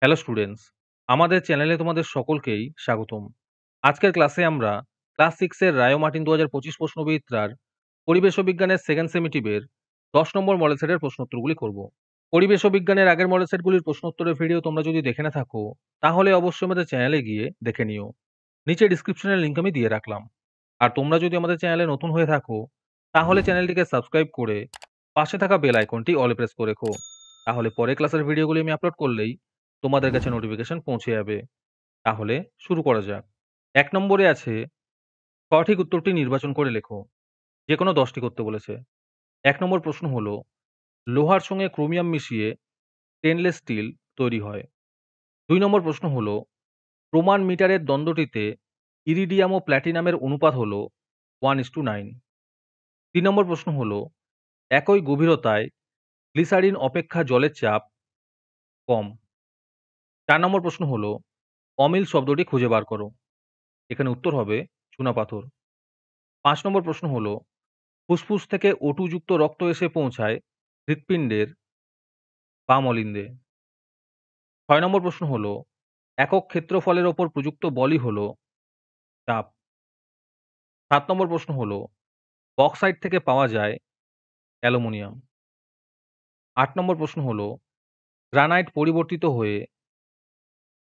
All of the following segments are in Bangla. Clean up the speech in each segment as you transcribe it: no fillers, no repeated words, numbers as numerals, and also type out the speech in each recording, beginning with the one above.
হ্যালো স্টুডেন্টস, আমাদের চ্যানেলে তোমাদের সকলকেই স্বাগতম। আজকের ক্লাসে আমরা ক্লাস 6 এর রায় ও মার্টিন ২০২৫ প্রশ্নবিচিত্রার পরিবেশ ও বিজ্ঞানের সেকেন্ড সেমিটিভের ১০ নম্বর মডেল সেটের প্রশ্নোত্তরগুলি করব। পরিবেশ ও বিজ্ঞানের আগের মডেল সেটগুলির প্রশ্নোত্তরের ভিডিও তোমরা যদি দেখে না থাকো, তাহলে অবশ্যই আমাদের চ্যানেলে গিয়ে দেখে নিও। নিচে ডিসক্রিপশনের লিঙ্ক আমি দিয়ে রাখলাম। আর তোমরা যদি আমাদের চ্যানেলে নতুন হয়ে থাকো, তাহলে চ্যানেলটিকে সাবস্ক্রাইব করে পাশে থাকা বেল আইকনটি অলে প্রেস করে রেখো। তাহলে পরের ক্লাসের ভিডিওগুলি আমি আপলোড করলেই তোমাদের কাছে নোটিফিকেশন পৌঁছে যাবে। তাহলে শুরু করা যাক। ১ নম্বরে আছে সঠিক উত্তরটি নির্বাচন করে লেখো। যেকোনো ১০ টি করতে বলেছে। ১ নম্বর প্রশ্ন হলো, লোহার সঙ্গে ক্রোমিয়াম মিশিয়ে স্টেনলেস স্টিল তৈরি হয়। ২ নম্বর প্রশ্ন হলো, প্রমাণ মিটারের দণ্ডটিতে ইরিডিয়াম ও প্ল্যাটিনামের অনুপাত হলো 1:9। ৩ নম্বর প্রশ্ন হলো, একই গভীরতায় গ্লিসারিন অপেক্ষা জলের চাপ কম। ৪ নম্বর প্রশ্ন হলো, অমিল শব্দটি খুঁজে বার করো। এখানে উত্তর হবে চুনাপাথর। ৫ নম্বর প্রশ্ন হলো, ফুসফুস থেকে O2 যুক্ত রক্ত এসে পৌঁছায় হৃৎপিণ্ডের বাম অলিন্দে। ৬ নম্বর প্রশ্ন হলো, একক ক্ষেত্রফলের ওপর প্রযুক্ত বলই হলো চাপ। ৭ নম্বর প্রশ্ন হলো, বক্সাইট থেকে পাওয়া যায় অ্যালুমিনিয়াম। ৮ নম্বর প্রশ্ন হলো, গ্রানাইট পরিবর্তিত হয়ে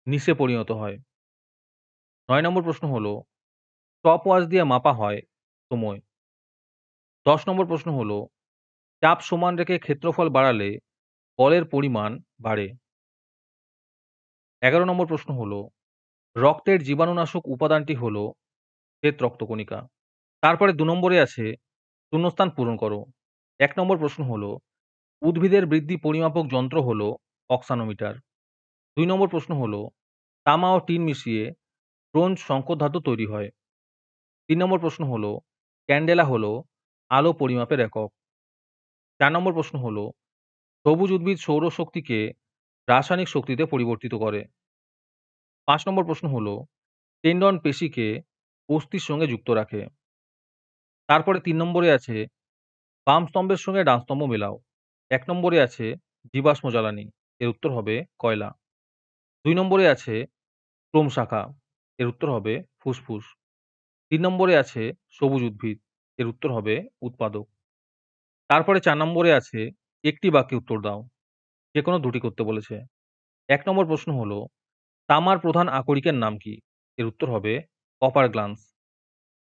নিসে পরিণত হয়। ৯ নম্বর প্রশ্ন হলো, স্টপওয়াচ দিয়ে মাপা হয় সময়। ১০ নম্বর প্রশ্ন হলো, চাপ সমান রেখে ক্ষেত্রফল বাড়ালে বলের পরিমাণ বাড়ে। ১১ নম্বর প্রশ্ন হলো, রক্তের জীবাণুনাশক উপাদানটি হলো শ্বেত রক্তকণিকা। তারপরে ২ নম্বরে আছে শূন্যস্থান পূরণ করো। ১ নম্বর প্রশ্ন হলো, উদ্ভিদের বৃদ্ধি পরিমাপক যন্ত্র হলো অক্সানোমিটার। ২ নম্বর প্রশ্ন হলো, তামা ও টিন মিশিয়ে ব্রোঞ্জ সংকর ধাতু তৈরি হয়। ৩ নম্বর প্রশ্ন হলো, ক্যান্ডেলা হলো আলো পরিমাপের একক। ৪ নম্বর প্রশ্ন হলো, সবুজ উদ্ভিদ সৌরশক্তিকে রাসায়নিক শক্তিতে পরিবর্তিত করে। ৫ নম্বর প্রশ্ন হলো, টেন্ডন পেশিকে অস্থির সঙ্গে যুক্ত রাখে। তারপরে ৩ নম্বরে আছে বাম স্তম্ভের সঙ্গে ডান স্তম্ভ মেলাও। ১ নম্বরে আছে জীবাশ্ম জ্বালানি। এর উত্তর হবে কয়লা। ২ নম্বরে আছে ক্লোম শাখা। এর উত্তর হবে ফুসফুস। ৩ নম্বরে আছে সবুজ উদ্ভিদ। এর উত্তর হবে উৎপাদক। তারপরে ৪ নম্বরে আছে একটি বাক্যে উত্তর দাও। যেকোনো ২ টি করতে বলেছে। ১ নম্বর প্রশ্ন হলো, তামার প্রধান আকরিকের নাম কি? এর উত্তর হবে কপার গ্লান্স।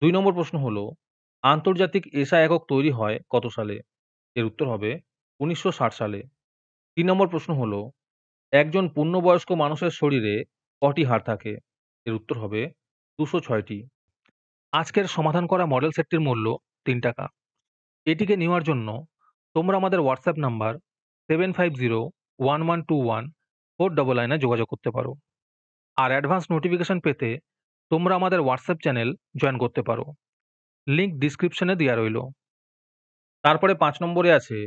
২ নম্বর প্রশ্ন হলো, আন্তর্জাতিক এসআই একক তৈরি হয় কত সালে? এর উত্তর হবে ১৯৬০ সালে। ৩ নম্বর প্রশ্ন হলো, একজন পূর্ণবয়স্ক মানুষের শরীরে কটি হাড় থাকে? এর উত্তর হবে ২০৬ টি। আজকের সমাধান করা মডেল সেটটির মূল্য ৳৩। এটিকে নেওয়ার জন্য তোমরা আমাদের হোয়াটসঅ্যাপ নাম্বার 7501121499 এ যোগাযোগ করতে পারো। আর অ্যাডভান্স নোটিফিকেশন পেতে তোমরা আমাদের হোয়াটসঅ্যাপ চ্যানেল জয়েন করতে পারো। লিংক ডিসক্রিপশনে দেয়া রইল। তারপরে ৫ নম্বরে আছে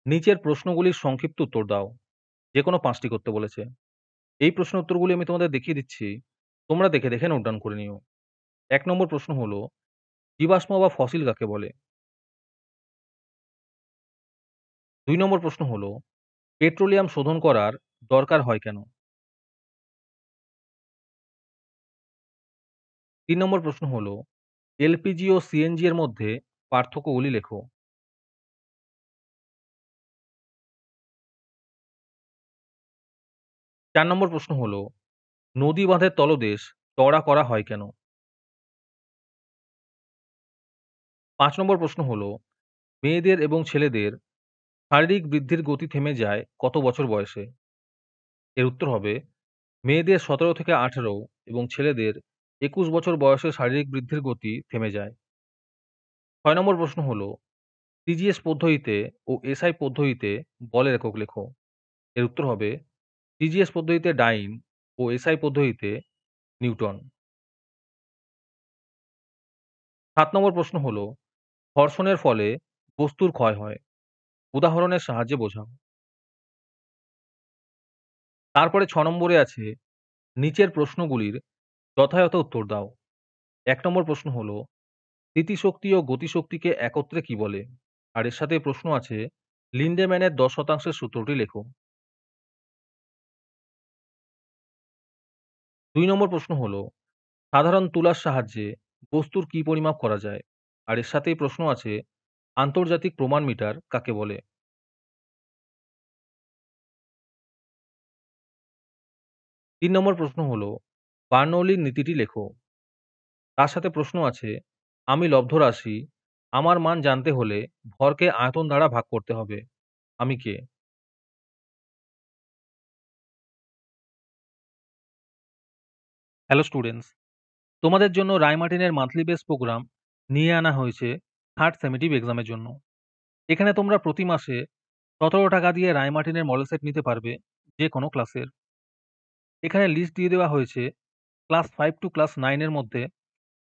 নিচের প্রশ্নগুলির সংক্ষিপ্ত উত্তর দাও। যেকোনো ৫ টি করতে বলেছে। এই প্রশ্ন উত্তরগুলি আমি তোমাদের দেখিয়ে দিচ্ছি। তোমরা দেখে, দেখে নোট ডাউন করে নিও। ১ নম্বর প্রশ্ন হলো, জীবাশ্ম বা ফসিল কাকে বলে? ২ নম্বর প্রশ্ন হলো, পেট্রোলিয়াম শোধন করার দরকার হয় কেন? ৩ নম্বর প্রশ্ন হলো, এলপিজি ও সিএনজি এর মধ্যে পার্থক্যগুলি লেখো। ৪ নম্বর প্রশ্ন হলো, নদী বাঁধের তলদেশ চওড়া করা হয় কেন? ৫ নম্বর প্রশ্ন হলো, মেয়েদের এবং ছেলেদের শারীরিক বৃদ্ধির গতি থেমে যায় কত বছর বয়সে? এর উত্তর হবে মেয়েদের ১৭ থেকে ১৮ এবং ছেলেদের ২১ বছর বয়সে শারীরিক বৃদ্ধির গতি থেমে যায়। ৬ নম্বর প্রশ্ন হলো, টিজিএস পদ্ধতিতে ও এসআই পদ্ধতিতে বলের একক লেখো। এর উত্তর হবে টিজিএস পদ্ধতিতে ডাইন ও এসআই পদ্ধতিতে নিউটন। ৭ নম্বর প্রশ্ন হলো, ঘর্ষণের ফলে বস্তুর ক্ষয় হয়। উদাহরণের সাহায্যে বোঝাও। তারপরে ৬ নম্বরে আছে নিচের প্রশ্নগুলির যথাযথ উত্তর দাও। ১ নম্বর প্রশ্ন হলো, স্থিতিশক্তি ও গতিশক্তিকে একত্রে কি বলে? আর এর সাথে প্রশ্ন আছে লিন্ডেম্যানের ১০% সূত্রটি লেখো। ২ নম্বর প্রশ্ন হলো, সাধারণ তুলার সাহায্যে বস্তুর কি পরিমাপ করা যায়? আর এর সাথেই প্রশ্ন আছে, আন্তর্জাতিক প্রমাণ মিটার কাকে বলে? ৩ নম্বর প্রশ্ন হলো, বার্নৌলির নীতিটি লেখো। তার সাথে প্রশ্ন আছে, আমি লব্ধ রাশি, আমার মান জানতে হলে ভরকে আয়তন দ্বারা ভাগ করতে হবে। আমি কে? হ্যালো স্টুডেন্টস, তোমাদের জন্য রায়মার্টিনের মান্থলি বেস প্রোগ্রাম নিয়ে আনা হয়েছে থার্ড সেমেটিভ এক্সামের জন্য। এখানে তোমরা প্রতি মাসে ১৭ টাকা দিয়ে রায়মার্টিনের মডেল সেট নিতে পারবে যে কোনো ক্লাসের। এখানে লিস্ট দিয়ে দেওয়া হয়েছে ক্লাস 5 টু ক্লাস 9 এর মধ্যে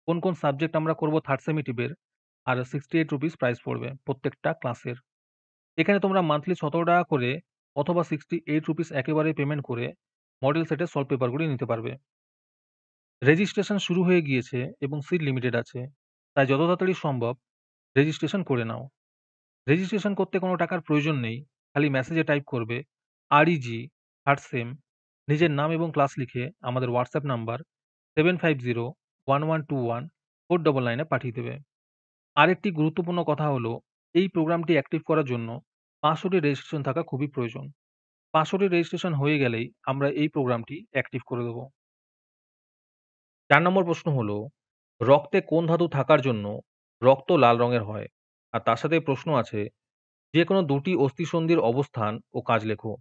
কোন কোন সাবজেক্ট আমরা করব থার্ড সেমেটিভের, আর 68 রুপিস প্রাইস পড়বে প্রত্যেকটা ক্লাসের। এখানে তোমরা মান্থলি ১৭ টাকা করে অথবা 68 রুপিস একেবারে পেমেন্ট করে মডেল সেটের সলভ পেপারগুলি নিতে পারবে। রেজিস্ট্রেশন শুরু হয়ে গিয়েছে এবং সিট লিমিটেড আছে, তাই যত তাড়াতাড়ি সম্ভব রেজিস্ট্রেশন করে নাও। রেজিস্ট্রেশন করতে কোনো টাকার প্রয়োজন নেই, খালি মেসেজে টাইপ করবে REG থার্ড সেম, নিজের নাম এবং ক্লাস লিখে আমাদের হোয়াটসঅ্যাপ নাম্বার 7501121499 এ পাঠিয়ে দেবে। আরেকটি গুরুত্বপূর্ণ কথা হলো, এই প্রোগ্রামটি অ্যাক্টিভ করার জন্য ৫০০টি রেজিস্ট্রেশন থাকা খুবই প্রয়োজন। ৫০০টি রেজিস্ট্রেশন হয়ে গেলেই আমরা এই প্রোগ্রামটি অ্যাক্টিভ করে দেব। ৪ নম্বর প্রশ্ন হলো, রক্তে কোন ধাতু থাকার জন্য রক্ত লাল রঙের হয়? আর তার সাথে প্রশ্ন আছে, যে কোনো দুটি অস্থিসন্ধির অবস্থান ও কাজ লেখো।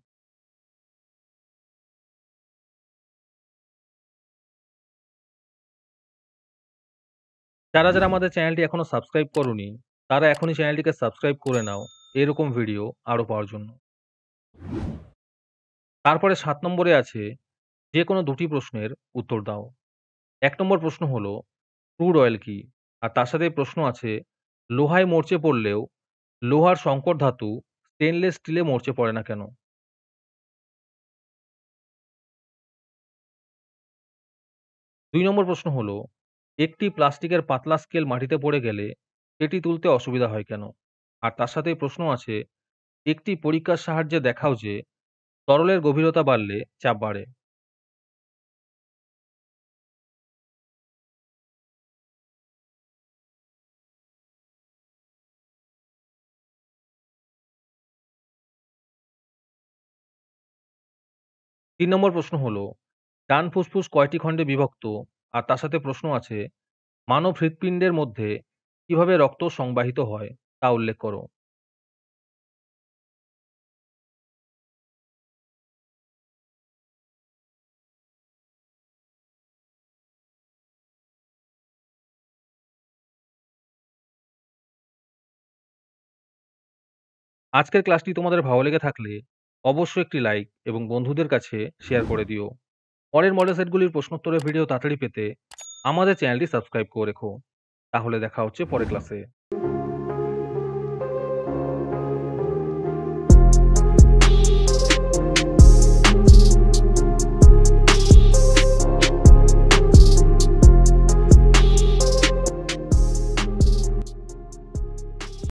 যারা আমাদের চ্যানেলটি এখনো সাবস্ক্রাইব করোনি, তারা এখনই চ্যানেলটিকে সাবস্ক্রাইব করে নাও এরকম ভিডিও আরো পাওয়ার জন্য। তারপরে ৭ নম্বরে আছে, যে কোনো দুটি প্রশ্নের উত্তর দাও। ১ নম্বর প্রশ্ন হলো, ক্রুড অয়েল কি? আর তার সাথে প্রশ্ন আছে, লোহায় মরচে পড়লেও লোহার সংকর ধাতু স্টেনলেস স্টিলে মরচে পড়ে না কেন? ২ নম্বর প্রশ্ন হলো, একটি প্লাস্টিকের পাতলা স্কেল মাটিতে পড়ে গেলে সেটি তুলতে অসুবিধা হয় কেন? আর তার সাথেই প্রশ্ন আছে, একটি পরীক্ষার সাহায্যে দেখাও যে তরলের গভীরতা বাড়লে চাপ বাড়ে। ৩ নম্বর প্রশ্ন হলো, ডান ফুসফুস কয়টি খণ্ডে বিভক্ত? আর তার সাথে প্রশ্ন আছে, মানব হৃৎপিণ্ডের মধ্যে কিভাবে রক্ত সংবাহিত হয় তা উল্লেখ করো। আজকের ক্লাসটি তোমাদের ভালো লেগে থাকলে অবশ্যই একটি লাইক এবং বন্ধুদের কাছে শেয়ার করে দিও। পরের মডেল সেটগুলির প্রশ্নোত্তরের ভিডিও তাড়াতাড়ি পেতে আমাদের চ্যানেলটি সাবস্ক্রাইব করে রেখো। তাহলে দেখা হচ্ছে পরের ক্লাসে।